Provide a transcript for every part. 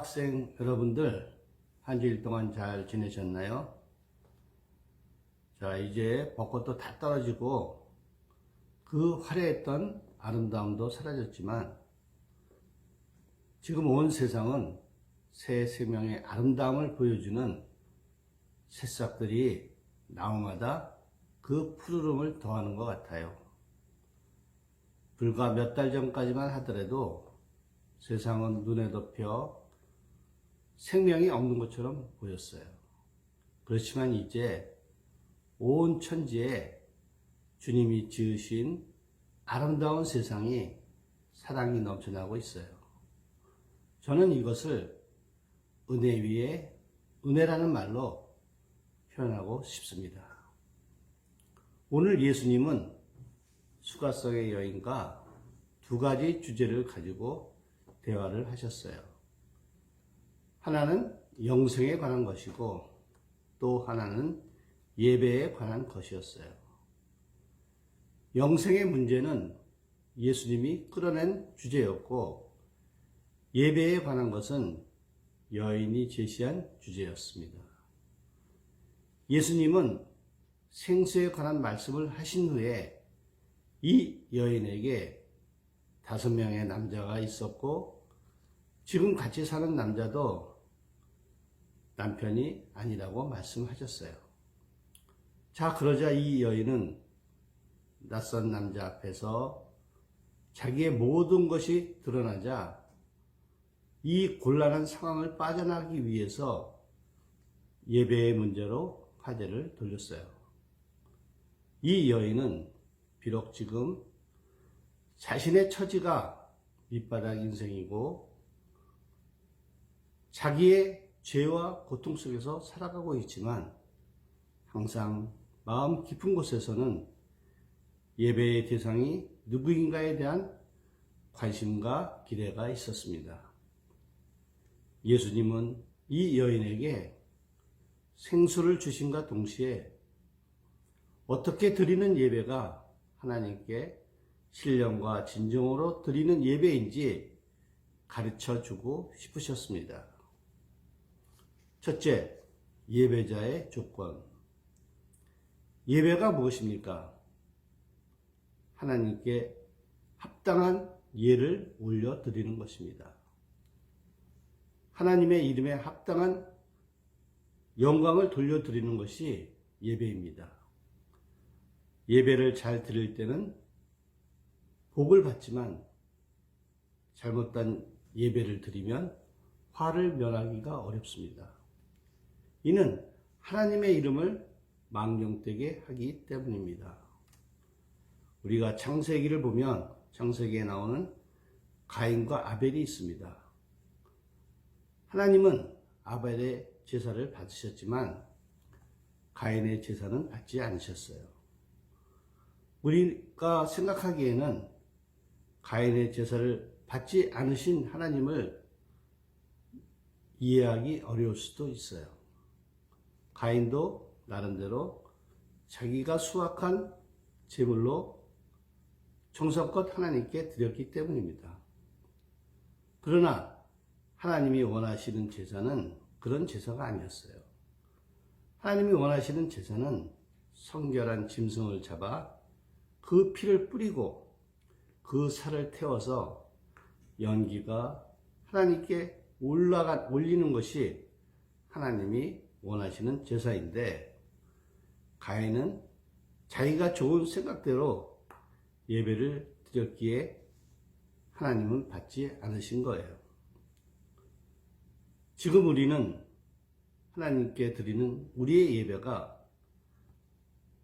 학생 여러분들 한 주일 동안 잘 지내셨나요? 자, 이제 벚꽃도 다 떨어지고 그 화려했던 아름다움도 사라졌지만 지금 온 세상은 새 생명의 아름다움을 보여주는 새싹들이 나무마다 그 푸르름을 더하는 것 같아요. 불과 몇 달 전까지만 하더라도 세상은 눈에 덮여 생명이 없는 것처럼 보였어요. 그렇지만 이제 온 천지에 주님이 지으신 아름다운 세상이 사랑이 넘쳐나고 있어요. 저는 이것을 은혜 위에 은혜라는 말로 표현하고 싶습니다. 오늘 예수님은 수가성의 여인과 두 가지 주제를 가지고 대화를 하셨어요. 하나는 영생에 관한 것이고 또 하나는 예배에 관한 것이었어요. 영생의 문제는 예수님이 끌어낸 주제였고 예배에 관한 것은 여인이 제시한 주제였습니다. 예수님은 생수에 관한 말씀을 하신 후에 이 여인에게 5명의 남자가 있었고 지금 같이 사는 남자도 남편이 아니라고 말씀하셨어요. 자, 그러자 이 여인은 낯선 남자 앞에서 자기의 모든 것이 드러나자 이 곤란한 상황을 빠져나가기 위해서 예배의 문제로 화제를 돌렸어요. 이 여인은 비록 지금 자신의 처지가 밑바닥 인생이고 자기의 죄와 고통 속에서 살아가고 있지만 항상 마음 깊은 곳에서는 예배의 대상이 누구인가에 대한 관심과 기대가 있었습니다. 예수님은 이 여인에게 생수를 주심과 동시에 어떻게 드리는 예배가 하나님께 신령과 진정으로 드리는 예배인지 가르쳐 주고 싶으셨습니다. 첫째, 예배자의 조건. 예배가 무엇입니까? 하나님께 합당한 예를 올려드리는 것입니다. 하나님의 이름에 합당한 영광을 돌려드리는 것이 예배입니다. 예배를 잘 드릴 때는 복을 받지만 잘못된 예배를 드리면 화를 면하기가 어렵습니다. 이는 하나님의 이름을 망령되게 하기 때문입니다. 우리가 창세기를 보면 창세기에 나오는 가인과 아벨이 있습니다. 하나님은 아벨의 제사를 받으셨지만 가인의 제사는 받지 않으셨어요. 우리가 생각하기에는 가인의 제사를 받지 않으신 하나님을 이해하기 어려울 수도 있어요. 가인도 나름대로 자기가 수확한 제물로 정성껏 하나님께 드렸기 때문입니다. 그러나 하나님이 원하시는 제사는 그런 제사가 아니었어요. 하나님이 원하시는 제사는 성결한 짐승을 잡아 그 피를 뿌리고 그 살을 태워서 연기가 하나님께 올리는 것이 하나님이 원하시는 제사인데 가인은 자기가 좋은 생각대로 예배를 드렸기에 하나님은 받지 않으신 거예요. 지금 우리는 하나님께 드리는 우리의 예배가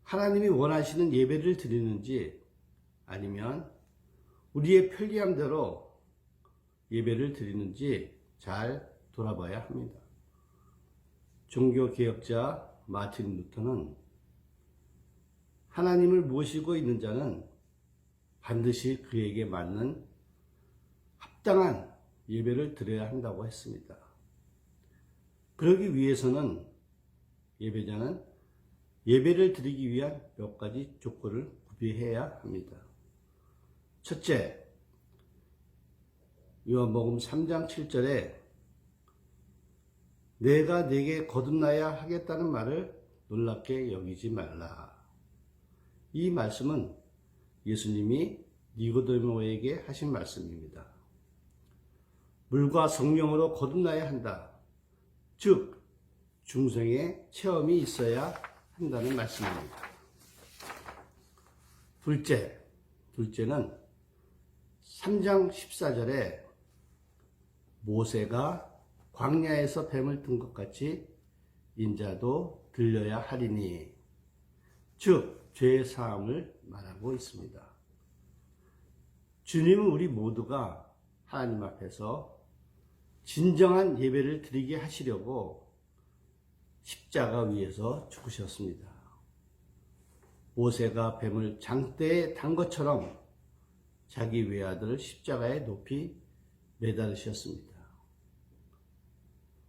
하나님이 원하시는 예배를 드리는지 아니면 우리의 편리함대로 예배를 드리는지 잘 돌아봐야 합니다. 종교개혁자 마틴 루터는 하나님을 모시고 있는 자는 반드시 그에게 맞는 합당한 예배를 드려야 한다고 했습니다. 그러기 위해서는 예배자는 예배를 드리기 위한 몇 가지 조건을 구비해야 합니다. 첫째, 요한복음 3장 7절에 내가 네게 거듭나야 하겠다는 말을 놀랍게 여기지 말라. 이 말씀은 예수님이 니고데모에게 하신 말씀입니다. 물과 성령으로 거듭나야 한다. 즉 중생의 체험이 있어야 한다는 말씀입니다. 둘째는 3장 14절에 모세가 광야에서 뱀을 든 것 같이 인자도 들려야 하리니, 즉 죄의 사함을 말하고 있습니다. 주님은 우리 모두가 하나님 앞에서 진정한 예배를 드리게 하시려고 십자가 위에서 죽으셨습니다. 모세가 뱀을 장대에 단 것처럼 자기 외아들을 십자가에 높이 매달으셨습니다.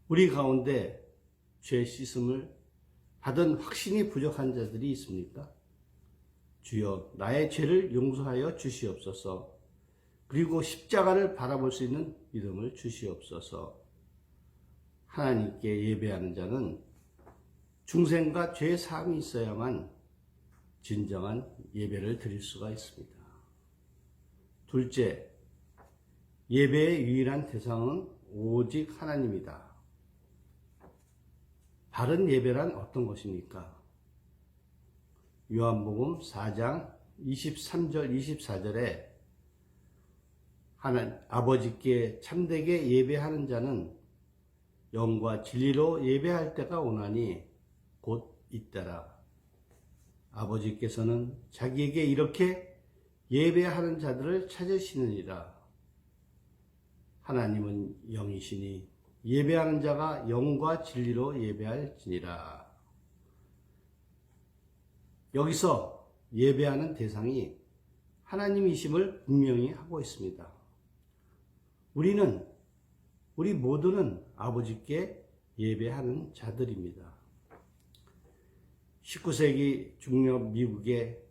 우리 가운데 죄 씻음을 받은 확신이 부족한 자들이 있습니까? 주여 나의 죄를 용서하여 주시옵소서. 그리고 십자가를 바라볼 수 있는 믿음을 주시옵소서. 하나님께 예배하는 자는 중생과 죄 사함이 있어야만 진정한 예배를 드릴 수가 있습니다. 둘째, 예배의 유일한 대상은 오직 하나님이다. 바른 예배란 어떤 것입니까? 요한복음 4장 23절 24절에 아버지께 참되게 예배하는 자는 영과 진리로 예배할 때가 오나니 곧 이때라. 아버지께서는 자기에게 이렇게 예배하는 자들을 찾으시느니라. 하나님은 영이시니 예배하는 자가 영과 진리로 예배할지니라. 여기서 예배하는 대상이 하나님이심을 분명히 하고 있습니다. 우리 모두는 아버지께 예배하는 자들입니다. 19세기 중엽 미국의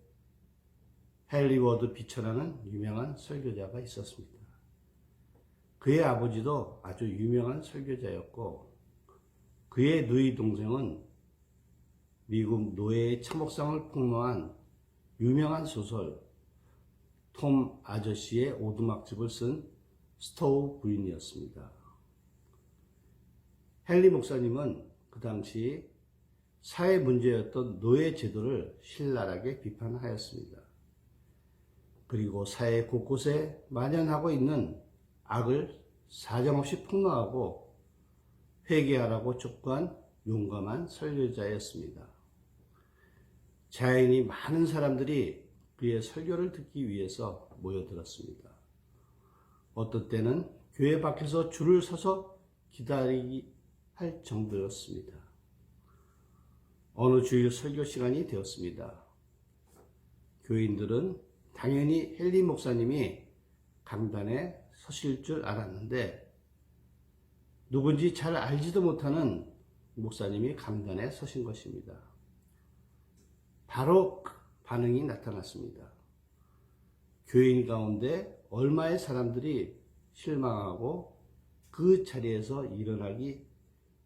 헨리 워드 비처라는 유명한 설교자가 있었습니다. 그의 아버지도 아주 유명한 설교자였고, 그의 누이 동생은 미국 노예의 참혹성을 폭로한 유명한 소설 톰 아저씨의 오두막집을 쓴 스토우 부인이었습니다. 헨리 목사님은 그 당시 사회 문제였던 노예 제도를 신랄하게 비판하였습니다. 그리고 사회 곳곳에 만연하고 있는 악을 사정없이 폭로하고 회개하라고 촉구한 용감한 설교자였습니다. 자연히 많은 사람들이 그의 설교를 듣기 위해서 모여들었습니다. 어떤 때는 교회 밖에서 줄을 서서 기다리기 할 정도였습니다. 어느 주일 설교 시간이 되었습니다. 교인들은 당연히 헨리 목사님이 강단에 서실 줄 알았는데, 누군지 잘 알지도 못하는 목사님이 강단에 서신 것입니다. 바로 반응이 나타났습니다. 교인 가운데 얼마의 사람들이 실망하고 그 자리에서 일어나기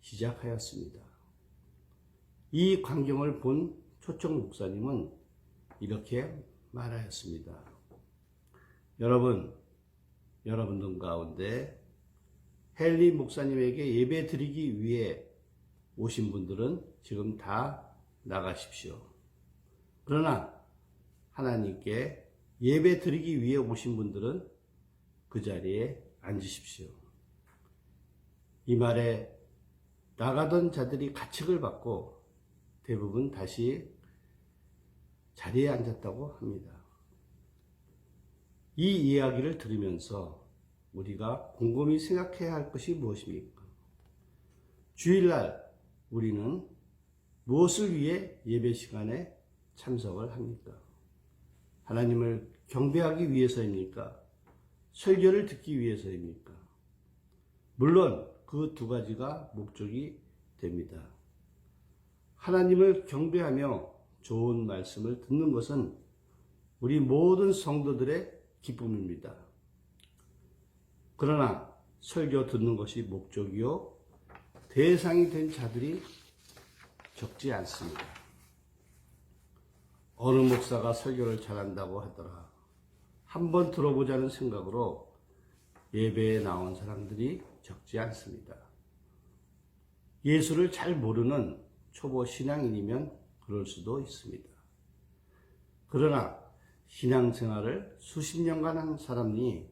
시작하였습니다. 이 광경을 본 초청 목사님은 이렇게 말하였습니다. 여러분들 가운데 헨리 목사님에게 예배 드리기 위해 오신 분들은 지금 다 나가십시오. 그러나 하나님께 예배 드리기 위해 오신 분들은 그 자리에 앉으십시오. 이 말에 나가던 자들이 가책을 받고 대부분 다시 자리에 앉았다고 합니다. 이 이야기를 들으면서 우리가 곰곰이 생각해야 할 것이 무엇입니까? 주일날 우리는 무엇을 위해 예배 시간에 참석을 합니까? 하나님을 경배하기 위해서입니까? 설교를 듣기 위해서입니까? 물론 그 두 가지가 목적이 됩니다. 하나님을 경배하며 좋은 말씀을 듣는 것은 우리 모든 성도들의 기쁨입니다. 그러나 설교 듣는 것이 목적이요, 대상이 된 자들이 적지 않습니다. 어느 목사가 설교를 잘한다고 하더라. 한번 들어보자는 생각으로 예배에 나온 사람들이 적지 않습니다. 예수를 잘 모르는 초보 신앙인이면 그럴 수도 있습니다. 그러나 신앙생활을 수십 년간 한 사람이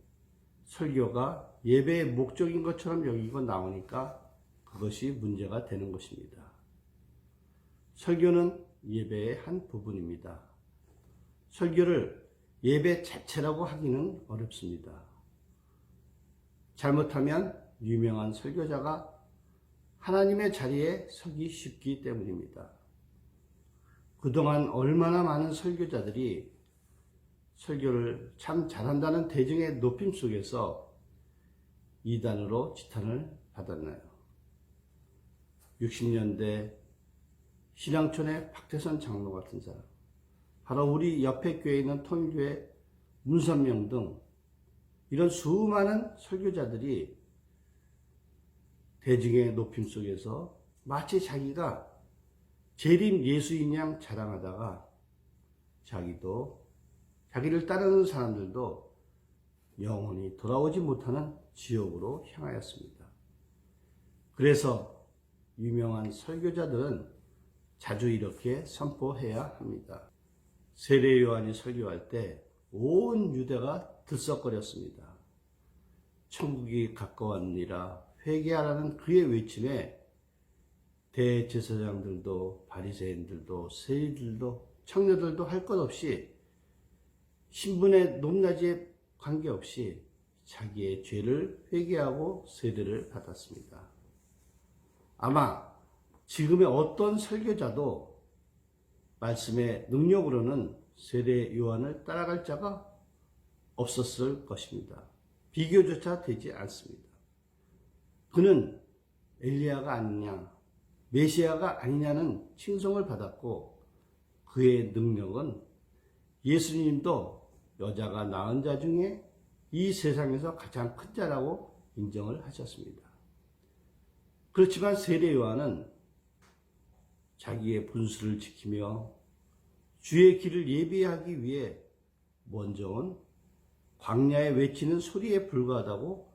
설교가 예배의 목적인 것처럼 여기고 나오니까 그것이 문제가 되는 것입니다. 설교는 예배의 한 부분입니다. 설교를 예배 자체라고 하기는 어렵습니다. 잘못하면 유명한 설교자가 하나님의 자리에 서기 쉽기 때문입니다. 그동안 얼마나 많은 설교자들이 설교를 참 잘한다는 대중의 높임 속에서 이단으로 지탄을 받았나요? 60년대 신앙촌의 박태선 장로 같은 사람, 바로 우리 옆에 교회에 있는 통일교회 문선명 등 이런 수많은 설교자들이 대중의 높임 속에서 마치 자기가 재림 예수인 양 자랑하다가 자기를 따르는 사람들도 영원히 돌아오지 못하는 지옥으로 향하였습니다. 그래서 유명한 설교자들은 자주 이렇게 선포해야 합니다. 세례 요한이 설교할 때 온 유대가 들썩거렸습니다. 천국이 가까웠느니라 회개하라는 그의 외침에 대제사장들도 바리새인들도 세리들도 청년들도 할 것 없이 신분의 높낮이에 관계없이 자기의 죄를 회개하고 세례를 받았습니다. 아마 지금의 어떤 설교자도 말씀의 능력으로는 세례 요한을 따라갈 자가 없었을 것입니다. 비교조차 되지 않습니다. 그는 엘리야가 아니냐, 메시아가 아니냐는 칭송을 받았고 그의 능력은 예수님도 여자가 낳은 자 중에 이 세상에서 가장 큰 자라고 인정을 하셨습니다. 그렇지만 세례 요한은 자기의 분수를 지키며 주의 길을 예비하기 위해 먼저 온 광야에 외치는 소리에 불과하다고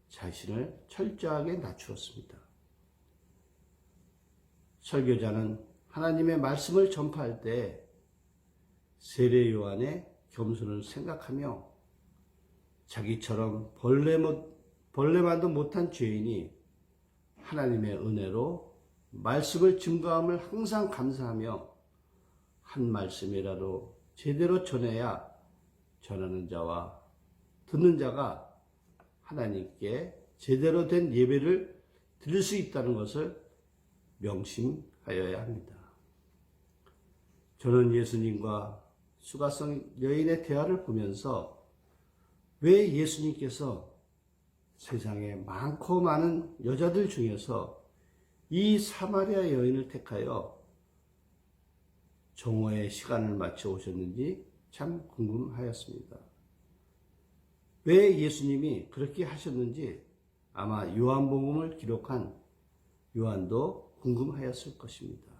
자신을 철저하게 낮추었습니다. 설교자는 하나님의 말씀을 전파할 때 세례 요한의 겸손을 생각하며 자기처럼 벌레만도 못한 죄인이 하나님의 은혜로 말씀을 증거함을 항상 감사하며 한 말씀이라도 제대로 전해야 전하는 자와 듣는 자가 하나님께 제대로 된 예배를 드릴 수 있다는 것을 명심하여야 합니다. 저는 예수님과 수가성 여인의 대화를 보면서 왜 예수님께서 세상에 많고 많은 여자들 중에서 이 사마리아 여인을 택하여 종어의 시간을 맞춰 오셨는지 참 궁금하였습니다. 왜 예수님이 그렇게 하셨는지 아마 요한복음을 기록한 요한도 궁금하였을 것입니다.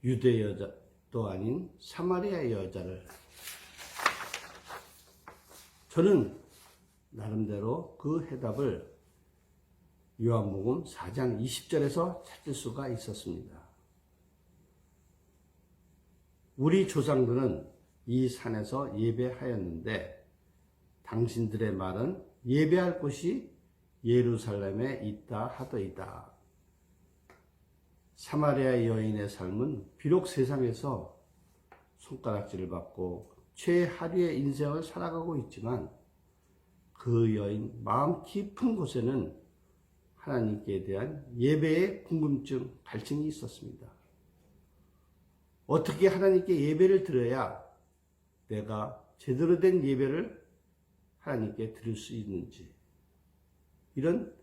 유대 여자도 아닌 사마리아 여자를 저는 나름대로 그 해답을 요한복음 4장 20절에서 찾을 수가 있었습니다. 우리 조상들은 이 산에서 예배하였는데 당신들의 말은 예배할 곳이 예루살렘에 있다 하더이다. 사마리아 여인의 삶은 비록 세상에서 손가락질을 받고 최하류의 인생을 살아가고 있지만 그 여인 마음 깊은 곳에는 하나님께 대한 예배의 궁금증, 갈증이 있었습니다. 어떻게 하나님께 예배를 드려야 내가 제대로 된 예배를 하나님께 드릴 수 있는지 이런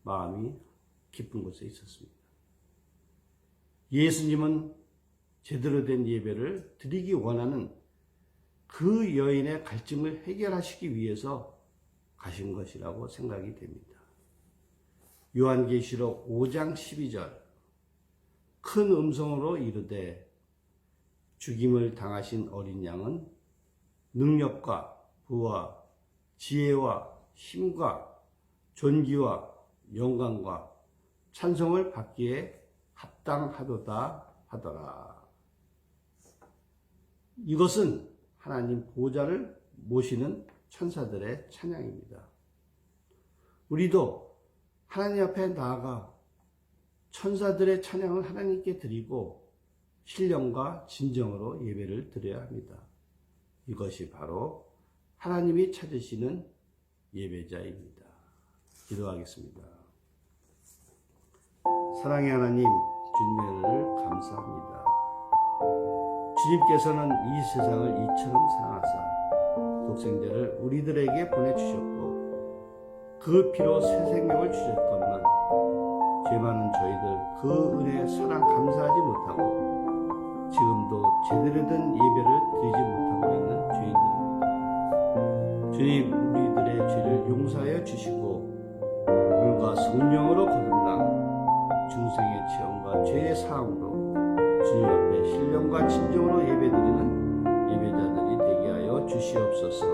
마음이 깊은 곳에 있었습니다. 예수님은 제대로 된 예배를 드리기 원하는 그 여인의 갈증을 해결하시기 위해서 가신 것이라고 생각이 됩니다. 요한계시록 5장 12절 큰 음성으로 이르되 죽임을 당하신 어린 양은 능력과 부와 지혜와 힘과 존귀와 영광과 찬송을 받기에 합당하도다 하더라. 이것은 하나님 보좌를 모시는 천사들의 찬양입니다. 우리도 하나님 앞에 나아가 천사들의 찬양을 하나님께 드리고 신령과 진정으로 예배를 드려야 합니다. 이것이 바로 하나님이 찾으시는 예배자입니다. 기도하겠습니다. 사랑의 하나님, 주님의 은혜를 감사합니다. 주님께서는 이 세상을 이처럼 사랑하사 독생자를 우리들에게 보내주셨고 그 피로 새 생명을 주셨건만 죄 많은 저희들 그 은혜에 사랑 감사하지 못하고 지금도 제대로 된 예배를 드리지 못하고 있는 죄인들입니다. 주님, 우리들의 죄를 용서하여 주시고 물과 성령으로 거듭나 중생의 체험과 죄의 사함으로 주님 앞에 신령과 진정으로 예배드리는 예배자들이 되게 하여 주시옵소서.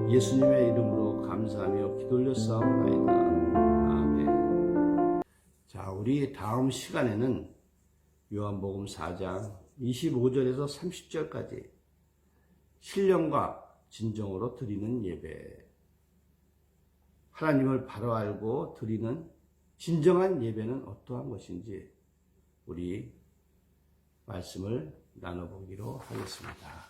예수님의 이름으로 감사하며 기도 올렸사옵나이다. 아멘. 자, 우리 다음 시간에는 요한복음 4장 25절에서 30절까지 신령과 진정으로 드리는 예배, 하나님을 바로 알고 드리는 진정한 예배는 어떠한 것인지 우리 말씀을 나눠보기로 하겠습니다.